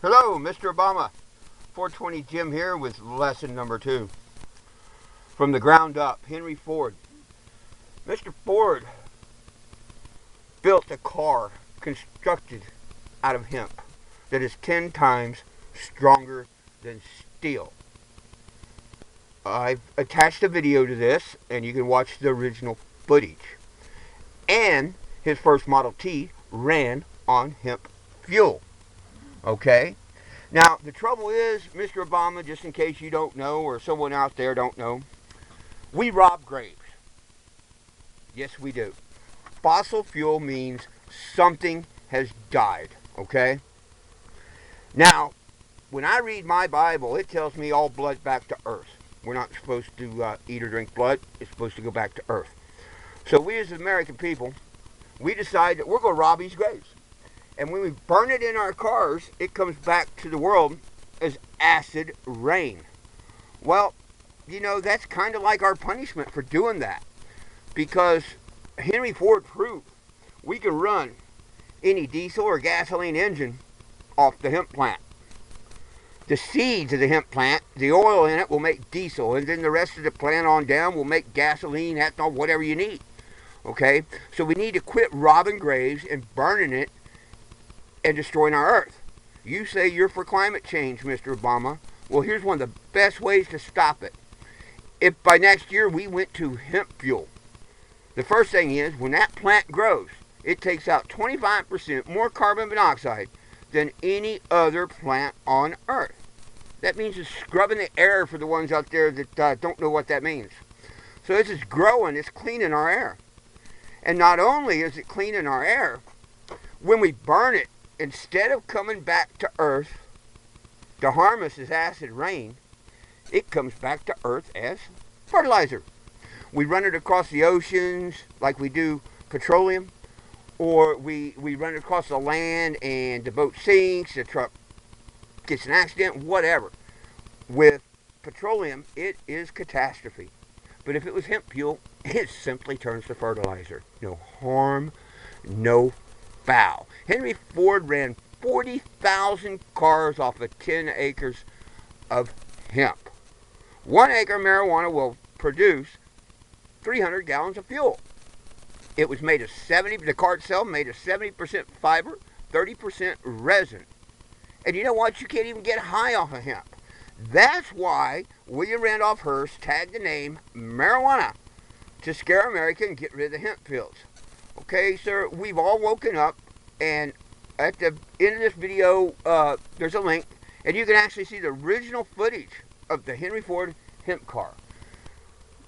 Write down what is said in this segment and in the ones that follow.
Hello, Mr. Obama. 420 Jim here with lesson number 2. From the ground up, Henry Ford. Mr. Ford built a car constructed out of hemp that is 10 times stronger than steel. I've attached a video to this, and you can watch the original footage. And his first Model T ran on hemp fuel. Okay? Now, the trouble is, Mr. Obama, just in case you don't know, or someone out there don't know, we rob graves. Yes, we do. Fossil fuel means something has died, okay? Now, when I read my Bible, it tells me all blood back to earth. We're not supposed to eat or drink blood. It's supposed to go back to earth. So we as American people, we decide that we're going to rob these graves. And when we burn it in our cars, it comes back to the world as acid rain. Well, you know, that's kind of like our punishment for doing that. Because Henry Ford proved we can run any diesel or gasoline engine off the hemp plant. The seeds of the hemp plant, the oil in it will make diesel, and then the rest of the plant on down will make gasoline, ethanol, whatever you need. Okay? So we need to quit robbing graves and burning it and destroying our earth. You say you're for climate change, Mr. Obama. Well, here's one of the best ways to stop it. If by next year we went to hemp fuel, the first thing is, when that plant grows, it takes out 25% more carbon monoxide than any other plant on earth. That means it's scrubbing the air for the ones out there that don't know what that means. So as it's growing, it's cleaning our air. And not only is it cleaning our air, when we burn it, instead of coming back to earth to harm us as acid rain, it comes back to earth as fertilizer. We run it across the oceans like we do petroleum, or we run it across the land and the boat sinks, the truck gets an accident, whatever. With petroleum, it is catastrophe. But if it was hemp fuel, it simply turns to fertilizer. No harm, no foul. Henry Ford ran 40,000 cars off of 10 acres of hemp. 1 acre of marijuana will produce 300 gallons of fuel. It was made of the car itself made of 70% fiber, 30% resin. And you know what? You can't even get high off of hemp. That's why William Randolph Hearst tagged the name marijuana to scare America and get rid of the hemp fields. Okay, sir, we've all woken up, and at the end of this video, there's a link, and you can actually see the original footage of the Henry Ford hemp car.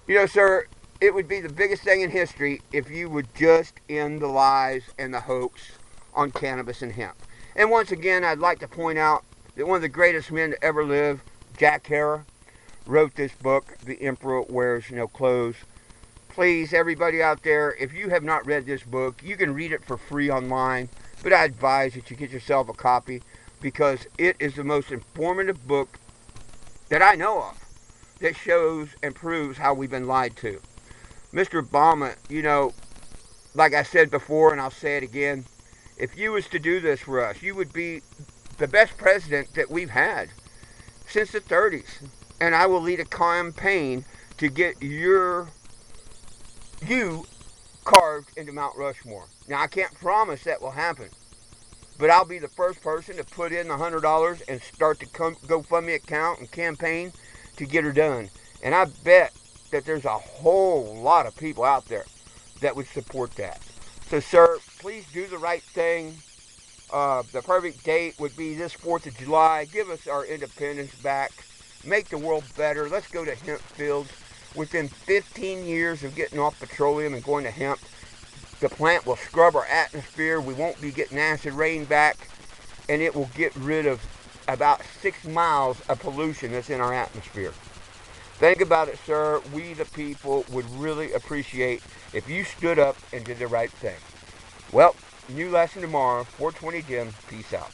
You know, sir, it would be the biggest thing in history if you would just end the lies and the hoax on cannabis and hemp. And once again, I'd like to point out that one of the greatest men to ever live, Jack Herer, wrote this book, The Emperor Wears No Clothes. Please, everybody out there, if you have not read this book, you can read it for free online, but I advise that you get yourself a copy because it is the most informative book that I know of that shows and proves how we've been lied to. Mr. Obama, you know, like I said before, and I'll say it again, if you was to do this for us, you would be the best president that we've had since the 30s. And I will lead a campaign to get you carved into Mount Rushmore. Now, I can't promise that will happen, but I'll be the first person to put in the $100 and start the GoFundMe account and campaign to get her done. And I bet that there's a whole lot of people out there that would support that. So, sir, please do the right thing. The perfect date would be this 4th of July. Give us our independence back. Make the world better. Let's go to hemp fields. Within 15 years of getting off petroleum and going to hemp, the plant will scrub our atmosphere. We won't be getting acid rain back, and it will get rid of about 6 miles of pollution that's in our atmosphere. Think about it, sir. We, the people, would really appreciate if you stood up and did the right thing. Well, new lesson tomorrow, 420 Jim. Peace out.